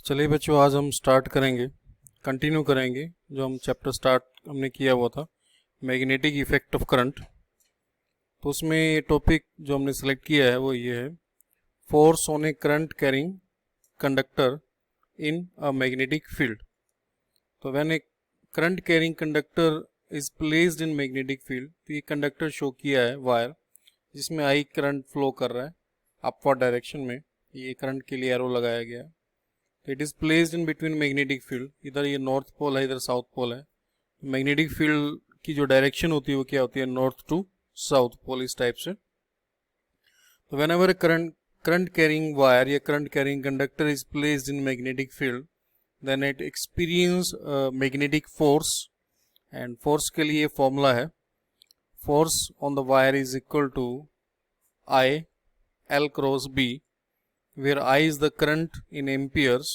चलिए बच्चों, आज हम स्टार्ट करेंगे, कंटिन्यू करेंगे जो हम चैप्टर स्टार्ट हमने किया हुआ था, मैग्नेटिक इफेक्ट ऑफ करंट। तो उसमें ये टॉपिक जो हमने सेलेक्ट किया है वो ये है, force on a current carrying conductor in a magnetic field. तो when a current carrying conductor is placed in magnetic field, तो ये कंडक्टर शो किया है वायर जिसमें आई करंट फ्लो कर रहा है अपवर्ड डायरेक्शन में। ये करंट के लिए एरो लगाया गया है। तो it is placed in between magnetic field, इधर ये नॉर्थ पोल है, इधर साउथ पोल है। मैग्नेटिक फील्ड की जो डायरेक्शन होती है वो क्या होती है, नॉर्थ टू साउथ पोल, इस टाइप से। तो whenever current carrying wire या current carrying conductor is placed in magnetic field, then it experience magnetic force. And force के लिए फॉर्मूला है, force on the wire is equal to I L cross B, where I is the current in amperes,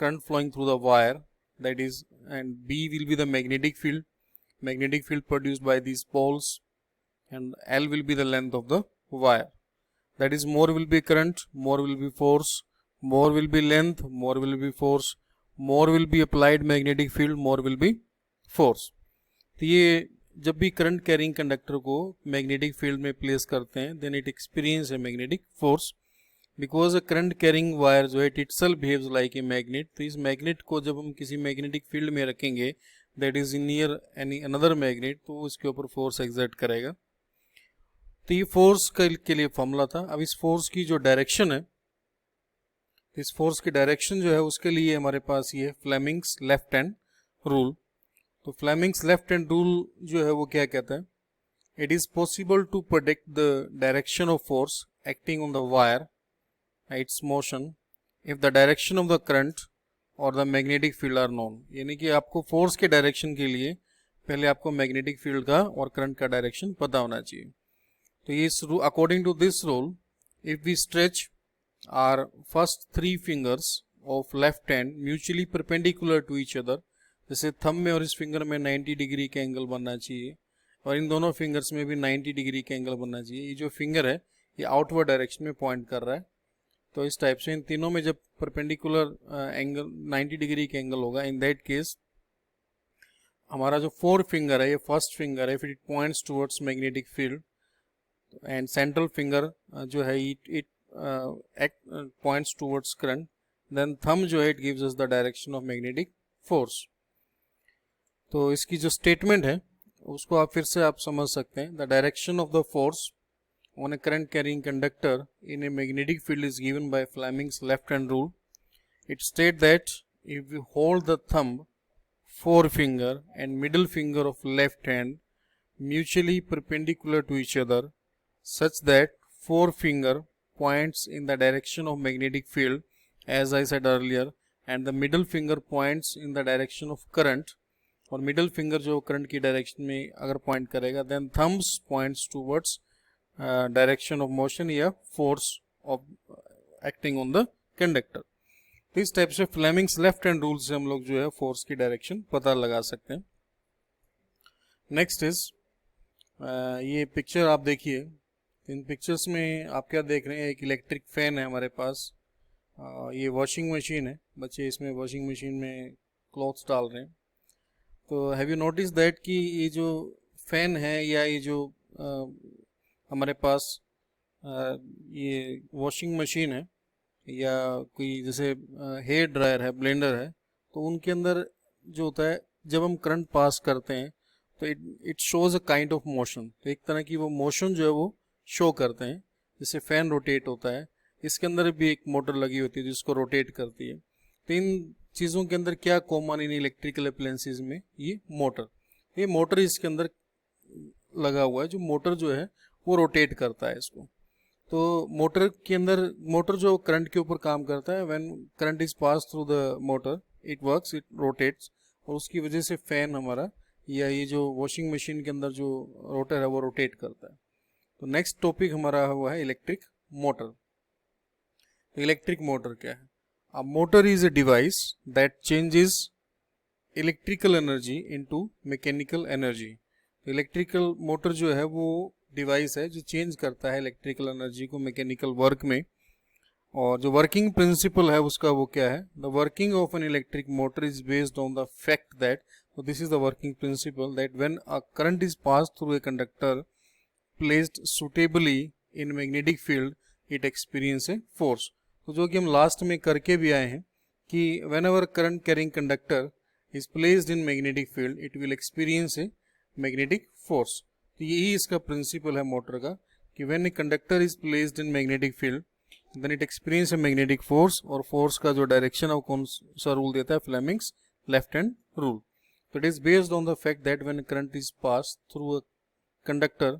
current flowing through the wire, that is, and B will be the magnetic field produced by these poles, and L will be the length of the wire. That is, more will be current, more will be force, more will be length, more will be force, more will be applied magnetic field, more will be force. तो ये जब भी current carrying conductor को magnetic field में place करते हैं, then it experience a magnetic force. Because a current carrying wire जो है it itself behaves like a magnet. तो इस मैग्नेट को जब हम किसी मैग्नेटिक फील्ड में रखेंगे, that is near any another magnet, तो उसके ऊपर फोर्स एक्सर्ट करेगा। तो ये फोर्स के लिए फॉर्मूला था। अब इस फोर्स की जो डायरेक्शन है, इस फोर्स की डायरेक्शन जो है उसके लिए हमारे पास ये फ्लेमिंग्स लेफ्ट हैंड रूल। तो फ्लेमिंग्स लेफ्ट हैंड रूल जो है वो क्या कहता है, it is possible to predict the direction of force acting on the wire its motion if the direction of the current or the magnetic field are known। यानी कि आपको force के डायरेक्शन के लिए पहले आपको मैग्नेटिक फील्ड का और करंट का डायरेक्शन पता होना चाहिए। तो ये according to this rule, if we stretch our first 3 fingers of left hand mutually perpendicular to each other, जैसे थंब में और इस फिंगर में 90 डिग्री का एंगल बनना चाहिए और इन दोनों फिंगर्स में भी 90 डिग्री का एंगल बनना चाहिए। ये जो फिंगर है ये आउटवर्ड डायरेक्शन में पॉइंट कर रहा है। तो इस टाइप से इन तीनों में जब परपेंडिकुलर एंगल 90 डिग्री का एंगल होगा, इन दैट केस हमारा जो 4 फिंगर है, ये फर्स्ट फिंगर है, फिर it points towards magnetic field, and central finger जो है it points towards current, then thumb जो है it gives us the direction of magnetic force. तो इसकी जो स्टेटमेंट है उसको आप फिर से आप समझ सकते हैं। The direction of the force on a current carrying conductor in a magnetic field is given by Fleming's left hand rule. It states that if we hold the thumb, forefinger and middle finger of left hand mutually perpendicular to each other, such that forefinger points in the direction of magnetic field, as I said earlier, and the middle finger points in the direction of current, और middle finger जो current की direction में अगर point करेगा, then thumbs points towards direction of motion या force of acting on the conductor. तो इस type से फ्लेमिंग्स लेफ्ट हैंड रूल से हम लोग जो है फोर्स की डायरेक्शन पता लगा सकते हैं। नेक्स्ट इज ये पिक्चर आप देखिए। इन पिक्चर्स में आप क्या देख रहे हैं, एक इलेक्ट्रिक फैन है हमारे पास, ये वॉशिंग मशीन है, बच्चे इसमें वॉशिंग मशीन में क्लॉथ्स डाल रहे हैं। तो हैव यू नोटिस दैट कि ये जो फैन है या ये जो हमारे पास ये वॉशिंग मशीन है या कोई जैसे हेयर ड्रायर है, ब्लेंडर है, तो उनके अंदर जो होता है जब हम करंट पास करते हैं तो it shows a kind of motion. तो एक तरह की वो मोशन जो है वो शो करते हैं। जैसे फैन रोटेट होता है, इसके अंदर भी एक मोटर लगी होती है जिसको रोटेट करती है। तो इन चीज़ों के अंदर क्या कॉमन इन इलेक्ट्रिकल अप्लायंसेस में, ये मोटर इसके अंदर लगा हुआ है। जो मोटर जो है वो रोटेट करता है इसको। तो मोटर के अंदर, मोटर जो करंट के ऊपर काम करता है, when current is pass through the motor it works, it rotates, और उसकी वजह से फैन हमारा या ये जो वॉशिंग मशीन के अंदर जो रोटर है वो रोटेट करता है। तो नेक्स्ट टॉपिक हमारा हुआ है इलेक्ट्रिक मोटर। तो इलेक्ट्रिक मोटर क्या है? A motor is a device that changes electrical energy into mechanical energy. Electrical motor जो है वो डिवाइस है जो चेंज करता है इलेक्ट्रिकल एनर्जी को मैकेनिकल वर्क में। और जो वर्किंग प्रिंसिपल है उसका वो क्या है, the working of an electric motor is based on the fact that, so this is the working principle that when a current is passed through a conductor placed suitably in magnetic field it experience a force। तो जो कि हम last में करके भी आए हैं कि whenever current carrying conductor is placed in magnetic field it will experience a magnetic force। तो यही इसका प्रिंसिपल है मोटर का कि when a conductor is placed in magnetic field then it experience a magnetic force, और force का जो direction है वो कौन सा रूल देता है, Fleming's left hand rule. So it is based on the fact that when current is passed through a conductor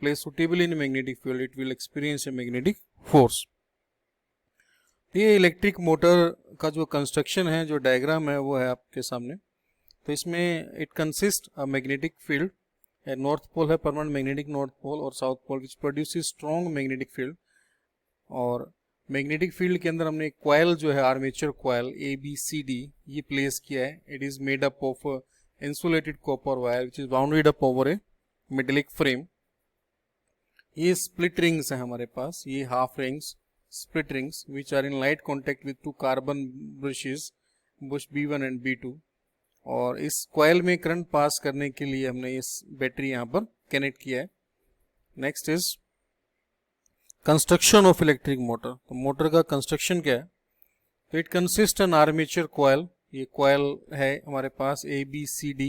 placed suitably in a magnetic field, it will experience a magnetic force। ये electric motor का जो construction है, जो diagram है, वो है आपके सामने। तो इसमें it consist a magnetic field, north pole है परमानेंट मैग्नेटिक नॉर्थ पोल और south pole which produces strong magnetic field. और मैग्नेटिक फील्ड के अंदर हमने एक कॉयल जो है आर्मेचर कॉयल ABCD ये प्लेस किया है। It is made up of insulated copper wire which is bounded up over a metallic frame. ये स्प्लिट रिंग्स है हमारे पास, ये half rings split rings which are in light contact with two carbon brushes, Bush B1 and B2। और इस coil में current pass करने के लिए हमने इस बैटरी यहाँ पर कनेक्ट किया है। Next is construction of electric motor. तो मोटर का कंस्ट्रक्शन क्या है, तो it consist an armature coil, ये कॉयल है हमारे पास ABCD,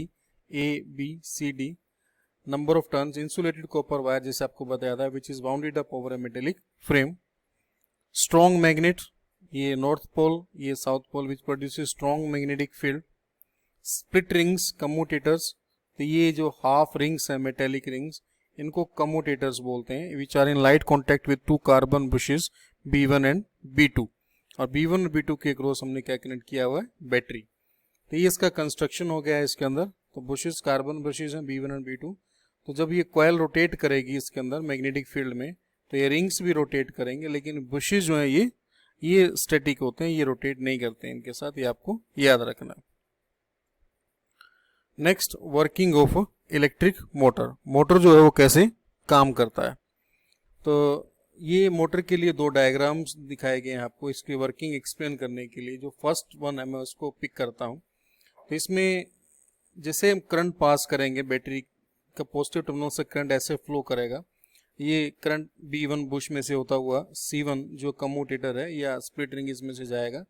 number of turns insulated copper wire जैसे आपको बताया था which is bounded up over a metallic frame. Strong magnet, ये नॉर्थ पोल ये south pole which produces strong magnetic field. Split rings commutators, तो ये जो हाफ रिंग्स है मेटेलिक रिंग्स इनको कम्यूटेटर्स बोलते हैं which are in light contact with two carbon brushes B1 and B2। और B1 और B2 के क्रॉस हमने क्या कनेक्ट किया हुआ है, बैटरी। तो ये इसका कंस्ट्रक्शन हो गया है इसके अंदर। तो बुशेस कार्बन बुशेस हैं B1 और B2। तो जब ये कॉयल रोटेट करेगी इसके अंदर मैग्नेटिक फील्ड में तो ये रिंग्स भी रोटेट करेंगे, लेकिन बुशेस जो है ये स्टैटिक होते हैं, ये रोटेट नहीं करते हैं इनके साथ, ये आपको याद रखना है। Next working of electric motor. Motor जो है वो कैसे काम करता है, तो ये मोटर के लिए दो डायग्राम्स दिखाए गए हैं आपको इसकी वर्किंग एक्सप्लेन करने के लिए। जो फर्स्ट वन है मैं उसको पिक करता हूँ। तो इसमें जैसे हम करंट पास करेंगे बैटरी का पॉजिटिव टर्मिनल से करंट ऐसे फ्लो करेगा। ये करंट B1 बुश में से होता हुआ C1 जो कम्यूटेटर है या स्प्लिट रिंग इसमें से जाएगा।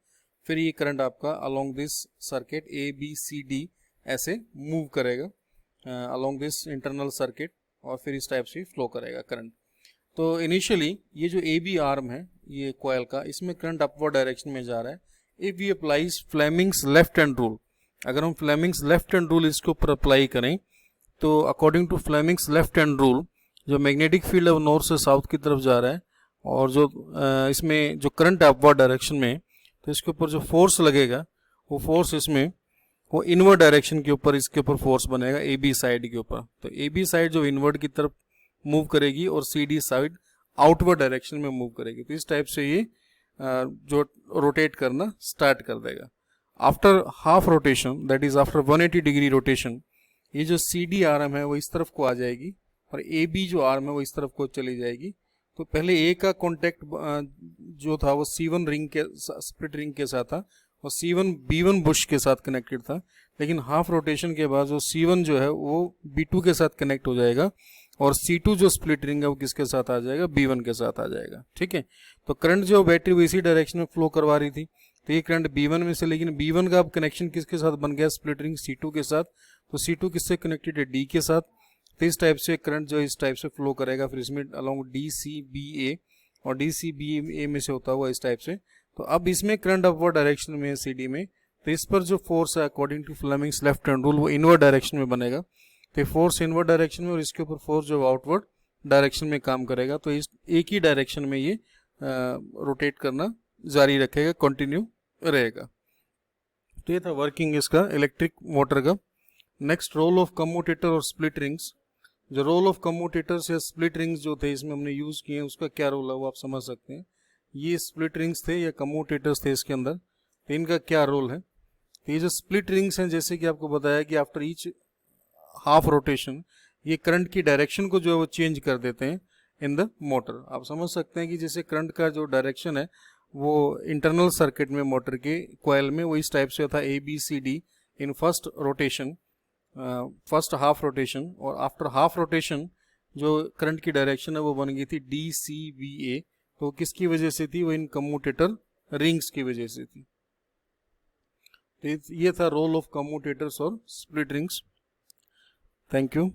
फिर ये करंट आपका अलोंग दिस सर्किट ABCD ऐसे मूव करेगा अलोंग दिस इंटरनल सर्किट और फिर इस टाइप से फ्लो करेगा करंट। तो इनिशियली ये जो AB आर्म है ये कॉयल का, इसमें करंट अपवर्ड डायरेक्शन में जा रहा है। If we applies Fleming's left hand rule, अगर हम फ्लेमिंग्स लेफ्ट हैंड रूल इसके ऊपर अप्लाई करें तो according to Fleming's left hand rule जो मैग्नेटिक फील्ड है वो नॉर्थ से साउथ की तरफ जा रहा है और जो इसमें जो करंट है अपवर्ड डायरेक्शन में, तो इसके ऊपर जो फोर्स लगेगा वो फोर्स इसमें वो इनवर्ड डायरेक्शन के ऊपर इसके ऊपर फोर्स बनेगा AB साइड के ऊपर। तो AB साइड जो इनवर्ड की तरफ मूव करेगी और CD साइड आउटवर्ड डायरेक्शन में मूव करेगी। तो इस टाइप से ये जो रोटेट करना स्टार्ट कर देगा। After half rotation that is after 180 degree rotation ये जो CD आर्म है वो इस तरफ को आ जाएगी और AB जो आर्म है वो इस तरफ को चली जाएगी। तो पहले A का कॉन्टेक्ट जो था वो C1 रिंग के स्प्लिट रिंग के साथ था और C1 B1 बुश के साथ कनेक्टेड था, लेकिन हाफ रोटेशन के बाद जो C1 जो है वो B2 के साथ कनेक्ट हो जाएगा और C2 जो स्प्लिट रिंग है वो किसके साथ आ जाएगा, B1 के साथ आ जाएगा। ठीक है, तो करंट जो बैटरी वो इसी डायरेक्शन में फ्लो करवा रही थी, तो ये करंट B1 में से, लेकिन B1 का अब कनेक्शन किसके साथ बन गया, स्प्लिट रिंग C2 के साथ। तो C2 किससे कनेक्टेड है, D के साथ। तो इस टाइप से करंट जो इस टाइप से फ्लो करेगा, फिर इसमें अलॉन्ग DCBA और DCBA में से होता हुआ इस टाइप से। तो अब इसमें करंट अपवर्ड डायरेक्शन में है CD में, तो इस पर जो फोर्स है according to Fleming's left hand rule वो इनवर्ड डायरेक्शन में बनेगा। तो फोर्स इनवर्ड डायरेक्शन में और इसके ऊपर फोर्स जो आउटवर्ड डायरेक्शन में काम करेगा। तो इस एक ही डायरेक्शन में ये रोटेट करना जारी रखेगा, कंटिन्यू रहेगा। तो ये था वर्किंग इसका इलेक्ट्रिक मोटर का। नेक्स्ट रोल ऑफ कम्यूटेटर और स्प्लिट रिंग्स। जो रोल ऑफ कम्यूटेटर्स या स्प्लिट रिंग्स जो थे इसमें हमने यूज किए हैं उसका क्या रोल है वो आप समझ सकते हैं। ये स्प्लिट रिंग्स थे या कम्यूटेटर्स थे इसके अंदर, तो इनका क्या रोल है। तो ये जो स्प्लिट रिंग्स हैं जैसे कि आपको बताया कि आफ्टर ईच हाफ रोटेशन ये करंट की डायरेक्शन को जो है वो चेंज कर देते हैं। In the motor. आप समझ सकते हैं कि जैसे करंट का जो डायरेक्शन है वो इंटरनल सर्किट में मोटर के कॉइल में वो इस टाइप से होता है ABCD in first rotation, first half rotation, और आफ्टर हाफ रोटेशन जो करंट की डायरेक्शन है वो बन गई थी DCVA। तो किसकी वजह से थी? वो इन कम्यूटेटर रिंग्स की वजह से थी। तो ये था रोल ऑफ कम्यूटेटर्स और स्प्लिट रिंग्स। Thank you.